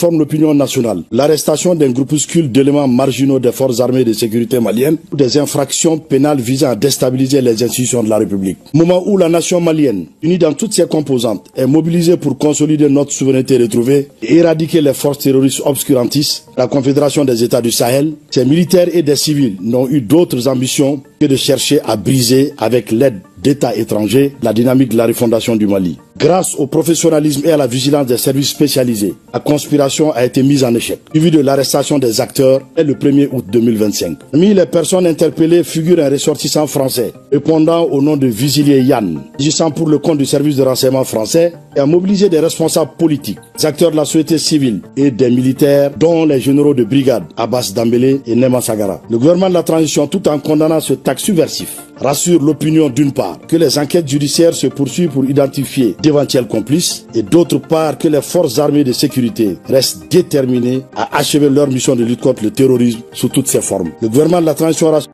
informe l'opinion nationale. L'arrestation d'un groupuscule d'éléments marginaux des forces armées de sécurité maliennes ou des infractions pénales visant à déstabiliser les institutions de la République. Moment où la nation malienne, unie dans toutes ses composantes, est mobilisée pour consolider notre souveraineté retrouvée et éradiquer les forces terroristes obscurantistes, la Confédération des États du Sahel, ses militaires et des civils n'ont eu d'autres ambitions que de chercher à briser avec l'aide d'États étrangers la dynamique de la refondation du Mali. Grâce au professionnalisme et à la vigilance des services spécialisés, la conspiration a été mise en échec, suivi de l'arrestation des acteurs dès le 1er août 2025. Parmi les personnes interpellées figure un ressortissant français, répondant au nom de Visilier Yann, agissant pour le compte du service de renseignement français et a mobilisé des responsables politiques, des acteurs de la société civile et des militaires, dont les généraux de brigade Abbas Dambélé et Nema Sagara. Le gouvernement de la transition, tout en condamnant ce acte subversif, rassure l'opinion d'une part que les enquêtes judiciaires se poursuivent pour identifier d'éventuels complices et d'autre part que les forces armées de sécurité restent déterminées à achever leur mission de lutte contre le terrorisme sous toutes ses formes. Le gouvernement de la transition rassure...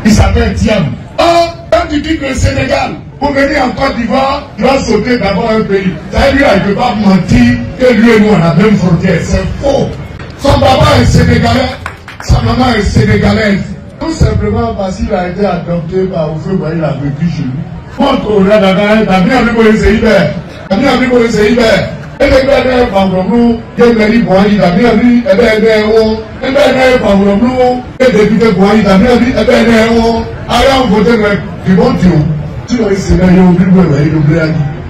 Il s'appelle Thiam. Or, quand tu dis que le Sénégal, pour venir en Côte d'Ivoire, tu dois sauter d'abord un pays. Ça lui, il ne peut pas mentir que lui et nous, on a la même frontière. C'est faux. Son papa est sénégalais, sa maman est sénégalaise. Tout simplement parce qu'il a été adopté par Oufé-Boye, il a vécu chez lui. Contre la Dada, t'as bien vu pour le Séibert. T'as bien vu pour le Séibert. Et les gars, par nous, il y a des Boye, t'as bien vu, et bien, et bien, par nous, et des députés Boye, t'as bien vu, et bien, allez, on vote du bon Dieu. Tu vois, c'est là, il y a oublié,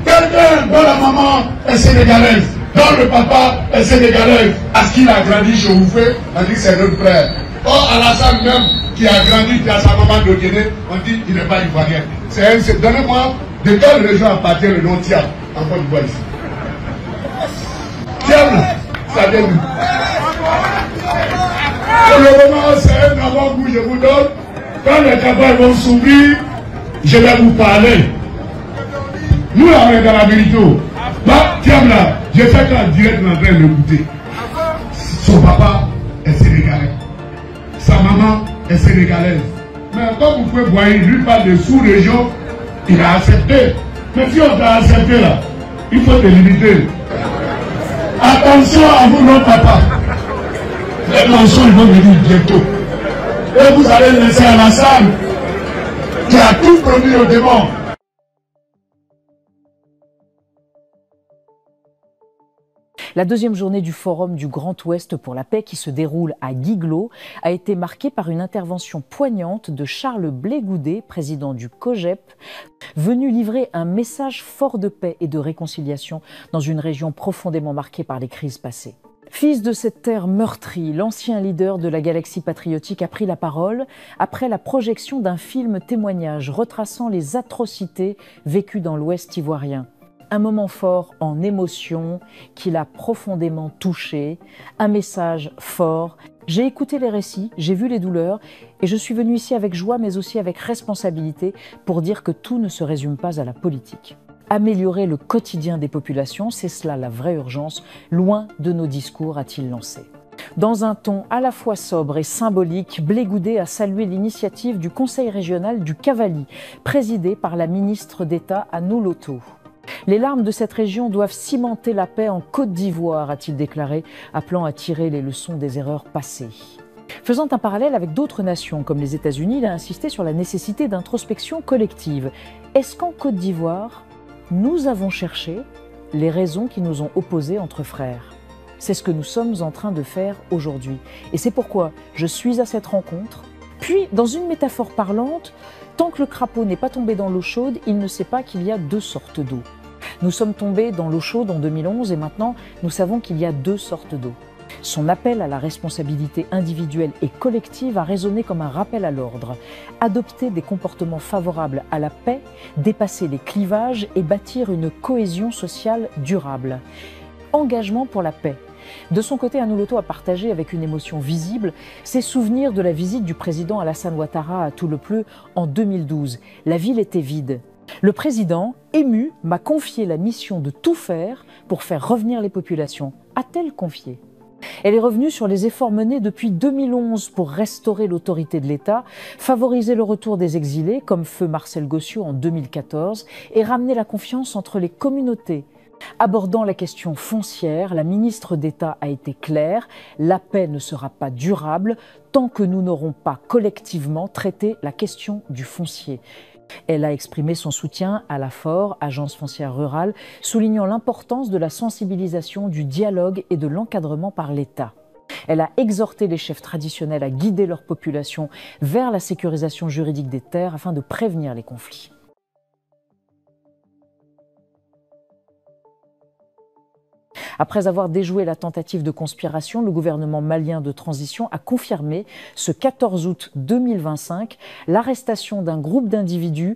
quelqu'un dont la maman est sénégalaise, dont le papa est sénégalais, parce qu'il a grandi chez Oufé, on dit que c'est notre frère. Or, Alassane même, qui a grandi, qui a sa maman de Guinée, on dit qu'il n'est pas ivoirien. Donnez-moi de quelle région appartient le nom Thiam en Côte d'Ivoire ici. Thiam, ça vient d'où? Pour le moment, c'est un avant-goût, je vous donne. Quand les capables vont s'ouvrir, je vais vous parler. Nous, là, on est dans la vérité. Bah, Thiam, là, j'ai fait qu'en direct, on est en train de l'écouter. Son papa est sénégalais. Sa maman est sénégalaise. Mais comme vous pouvez voir, il lui parle de sous-région, il a accepté. Mais si on t'a accepté là, il faut te limiter. Attention à vous, non papa. Les mensonges vont venir bientôt. Et vous allez laisser Alassane qui a tout promis au démon. La deuxième journée du Forum du Grand Ouest pour la paix qui se déroule à Guiglo a été marquée par une intervention poignante de Charles Blégoudet, président du COJEP, venu livrer un message fort de paix et de réconciliation dans une région profondément marquée par les crises passées. Fils de cette terre meurtrie, l'ancien leader de la Galaxie patriotique a pris la parole après la projection d'un film témoignage retraçant les atrocités vécues dans l'Ouest ivoirien. Un moment fort en émotion qui l'a profondément touché, un message fort. J'ai écouté les récits, j'ai vu les douleurs et je suis venu ici avec joie mais aussi avec responsabilité pour dire que tout ne se résume pas à la politique. Améliorer le quotidien des populations, c'est cela la vraie urgence, loin de nos discours, a-t-il lancé. Dans un ton à la fois sobre et symbolique, Blégoudet a salué l'initiative du Conseil régional du Cavali, présidé par la ministre d'État Anou Loto. Les larmes de cette région doivent cimenter la paix en Côte d'Ivoire, a-t-il déclaré, appelant à tirer les leçons des erreurs passées. Faisant un parallèle avec d'autres nations comme les États-Unis, il a insisté sur la nécessité d'introspection collective. Est-ce qu'en Côte d'Ivoire, nous avons cherché les raisons qui nous ont opposés entre frères? C'est ce que nous sommes en train de faire aujourd'hui. Et c'est pourquoi je suis à cette rencontre. Puis, dans une métaphore parlante, tant que le crapaud n'est pas tombé dans l'eau chaude, il ne sait pas qu'il y a deux sortes d'eau. Nous sommes tombés dans l'eau chaude en 2011 et maintenant nous savons qu'il y a deux sortes d'eau. Son appel à la responsabilité individuelle et collective a résonné comme un rappel à l'ordre. Adopter des comportements favorables à la paix, dépasser les clivages et bâtir une cohésion sociale durable. Engagement pour la paix. De son côté, Anou Loto a partagé avec une émotion visible ses souvenirs de la visite du président Alassane Ouattara à Toulepleu en 2012. La ville était vide. Le président, ému, m'a confié la mission de tout faire pour faire revenir les populations. A-t-elle confié? Elle est revenue sur les efforts menés depuis 2011 pour restaurer l'autorité de l'État, favoriser le retour des exilés, comme feu Marcel Gossiot en 2014, et ramener la confiance entre les communautés, Abordant la question foncière, la ministre d'État a été claire, la paix ne sera pas durable tant que nous n'aurons pas collectivement traité la question du foncier. Elle a exprimé son soutien à l'AFOR, Agence foncière rurale, soulignant l'importance de la sensibilisation, du dialogue et de l'encadrement par l'État. Elle a exhorté les chefs traditionnels à guider leur population vers la sécurisation juridique des terres afin de prévenir les conflits. Après avoir déjoué la tentative de conspiration, le gouvernement malien de transition a confirmé ce 14 août 2025 l'arrestation d'un groupe d'individus,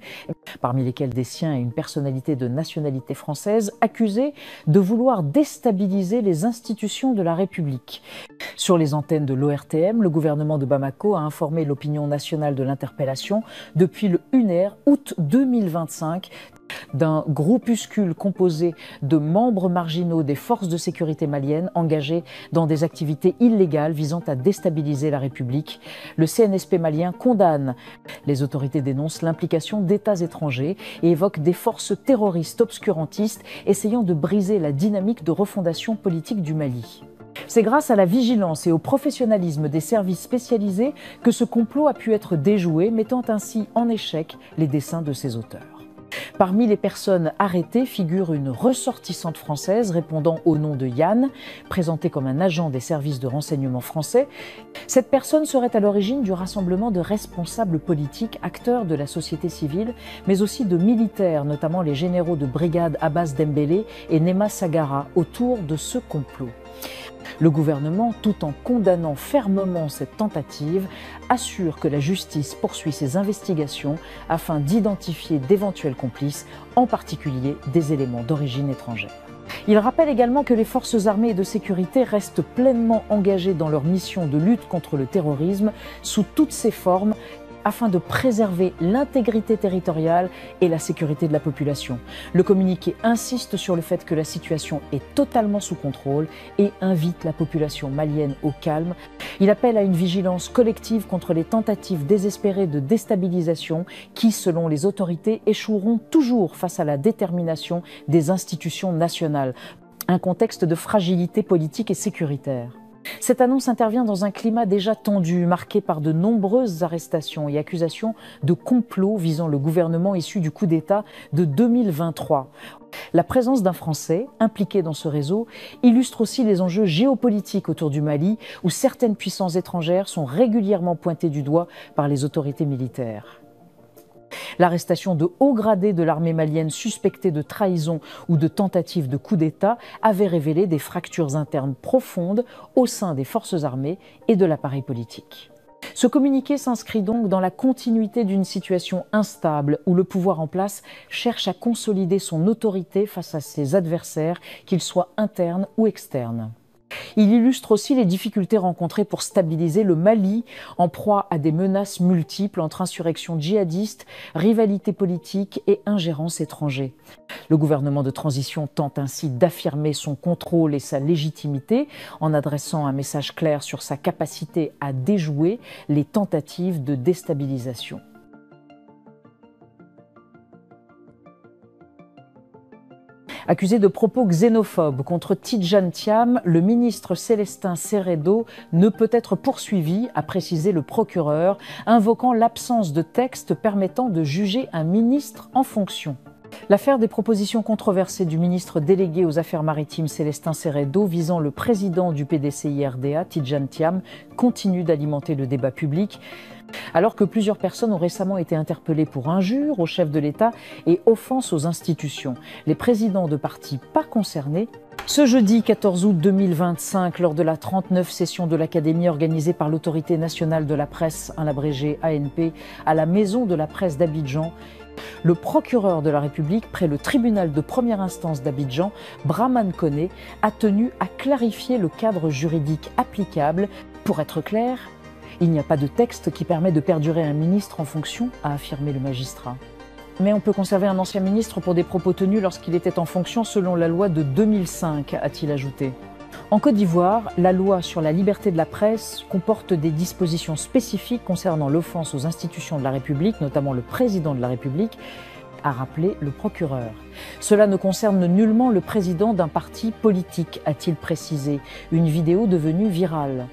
parmi lesquels des siens et une personnalité de nationalité française, accusés de vouloir déstabiliser les institutions de la République. Sur les antennes de l'ORTM, le gouvernement de Bamako a informé l'opinion nationale de l'interpellation depuis le 1er août 2025 d'un groupuscule composé de membres marginaux des forces de sécurité maliennes engagés dans des activités illégales visant à déstabiliser la République. Le CNSP malien condamne. Les autorités dénoncent l'implication d'États étrangers et évoquent des forces terroristes obscurantistes essayant de briser la dynamique de refondation politique du Mali. C'est grâce à la vigilance et au professionnalisme des services spécialisés que ce complot a pu être déjoué, mettant ainsi en échec les desseins de ses auteurs. Parmi les personnes arrêtées figure une ressortissante française répondant au nom de Yann, présentée comme un agent des services de renseignement français. Cette personne serait à l'origine du rassemblement de responsables politiques, acteurs de la société civile, mais aussi de militaires, notamment les généraux de brigade Abbas Dembélé et Nema Sagara, autour de ce complot. Le gouvernement, tout en condamnant fermement cette tentative, assure que la justice poursuit ses investigations afin d'identifier d'éventuels complices, en particulier des éléments d'origine étrangère. Il rappelle également que les forces armées et de sécurité restent pleinement engagées dans leur mission de lutte contre le terrorisme sous toutes ses formes, afin de préserver l'intégrité territoriale et la sécurité de la population. Le communiqué insiste sur le fait que la situation est totalement sous contrôle et invite la population malienne au calme. Il appelle à une vigilance collective contre les tentatives désespérées de déstabilisation qui, selon les autorités, échoueront toujours face à la détermination des institutions nationales. Un contexte de fragilité politique et sécuritaire. Cette annonce intervient dans un climat déjà tendu, marqué par de nombreuses arrestations et accusations de complot visant le gouvernement issu du coup d'État de 2023. La présence d'un Français impliqué dans ce réseau illustre aussi les enjeux géopolitiques autour du Mali, où certaines puissances étrangères sont régulièrement pointées du doigt par les autorités militaires. L'arrestation de hauts gradés de l'armée malienne suspectés de trahison ou de tentative de coup d'État avait révélé des fractures internes profondes au sein des forces armées et de l'appareil politique. Ce communiqué s'inscrit donc dans la continuité d'une situation instable où le pouvoir en place cherche à consolider son autorité face à ses adversaires, qu'ils soient internes ou externes. Il illustre aussi les difficultés rencontrées pour stabiliser le Mali, en proie à des menaces multiples entre insurrections djihadistes, rivalité politique et ingérence étrangère. Le gouvernement de transition tente ainsi d'affirmer son contrôle et sa légitimité en adressant un message clair sur sa capacité à déjouer les tentatives de déstabilisation. Accusé de propos xénophobes contre Tidjane Thiam, le ministre Célestin Seredo ne peut être poursuivi, a précisé le procureur, invoquant l'absence de texte permettant de juger un ministre en fonction. L'affaire des propositions controversées du ministre délégué aux Affaires maritimes Célestin Seredo visant le président du PDCI-RDA, Tidjane Thiam, continue d'alimenter le débat public. Alors que plusieurs personnes ont récemment été interpellées pour injures au chef de l'État et offenses aux institutions, les présidents de partis pas concernés. Ce jeudi 14 août 2025, lors de la 39e session de l'Académie organisée par l'Autorité nationale de la presse, un abrégé ANP, à la Maison de la presse d'Abidjan, le procureur de la République près le tribunal de première instance d'Abidjan, Brahman Koné, a tenu à clarifier le cadre juridique applicable. Pour être clair, il n'y a pas de texte qui permet de perdurer un ministre en fonction, a affirmé le magistrat. Mais on peut conserver un ancien ministre pour des propos tenus lorsqu'il était en fonction selon la loi de 2005, a-t-il ajouté. En Côte d'Ivoire, la loi sur la liberté de la presse comporte des dispositions spécifiques concernant l'offense aux institutions de la République, notamment le président de la République. a rappelé le procureur. Cela ne concerne nullement le président d'un parti politique, a-t-il précisé, une vidéo devenue virale.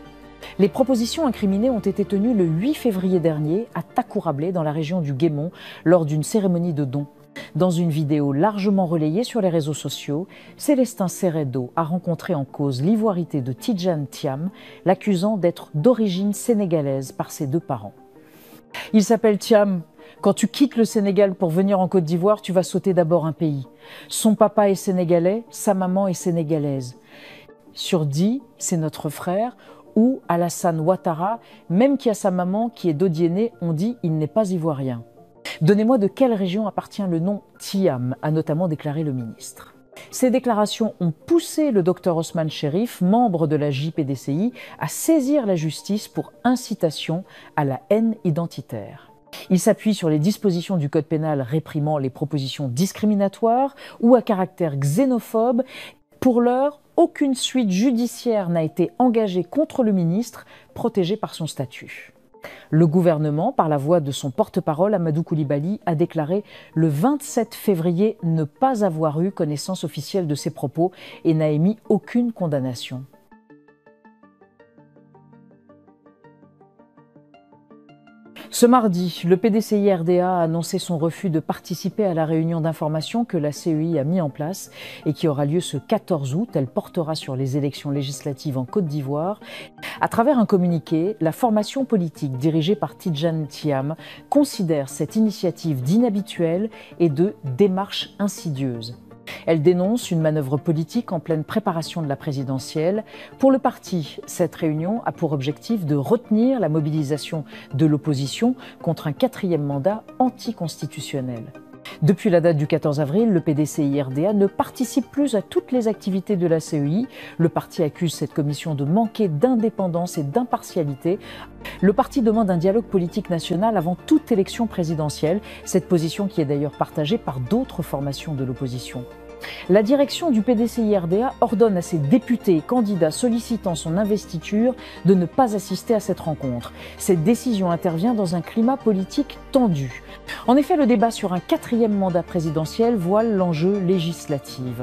Les propositions incriminées ont été tenues le 8 février dernier à Takourablé, dans la région du Guémont, lors d'une cérémonie de dons. Dans une vidéo largement relayée sur les réseaux sociaux, Célestin Seredo a rencontré en cause l'ivoirité de Tidjane Thiam, l'accusant d'être d'origine sénégalaise par ses deux parents. Il s'appelle Thiam. Quand tu quittes le Sénégal pour venir en Côte d'Ivoire, tu vas sauter d'abord un pays. Son papa est sénégalais, sa maman est sénégalaise. Sur 10, c'est notre frère, ou Alassane Ouattara, même qui a sa maman qui est d'Odiéné, on dit il n'est pas ivoirien. Donnez-moi de quelle région appartient le nom Thiam, a notamment déclaré le ministre. Ces déclarations ont poussé le Dr Ousmane Cherif, membre de la JPDCI, à saisir la justice pour incitation à la haine identitaire. Il s'appuie sur les dispositions du Code pénal réprimant les propositions discriminatoires ou à caractère xénophobe. Pour l'heure, aucune suite judiciaire n'a été engagée contre le ministre, protégé par son statut. Le gouvernement, par la voix de son porte-parole, Amadou Coulibaly, a déclaré le 27 février ne pas avoir eu connaissance officielle de ces propos et n'a émis aucune condamnation. Ce mardi, le PDCI-RDA a annoncé son refus de participer à la réunion d'information que la CEI a mis en place et qui aura lieu ce 14 août. Elle portera sur les élections législatives en Côte d'Ivoire. À travers un communiqué, la formation politique dirigée par Tidjane Thiam considère cette initiative d'inhabituelle et de démarche insidieuse. Elle dénonce une manœuvre politique en pleine préparation de la présidentielle. Pour le parti, cette réunion a pour objectif de retenir la mobilisation de l'opposition contre un 4e mandat anticonstitutionnel. Depuis la date du 14 avril, le PDCI-RDA ne participe plus à toutes les activités de la CEI. Le parti accuse cette commission de manquer d'indépendance et d'impartialité. Le parti demande un dialogue politique national avant toute élection présidentielle, cette position qui est d'ailleurs partagée par d'autres formations de l'opposition. La direction du PDCI-RDA ordonne à ses députés et candidats sollicitant son investiture de ne pas assister à cette rencontre. Cette décision intervient dans un climat politique tendu. En effet, le débat sur un 4e mandat présidentiel voile l'enjeu législatif.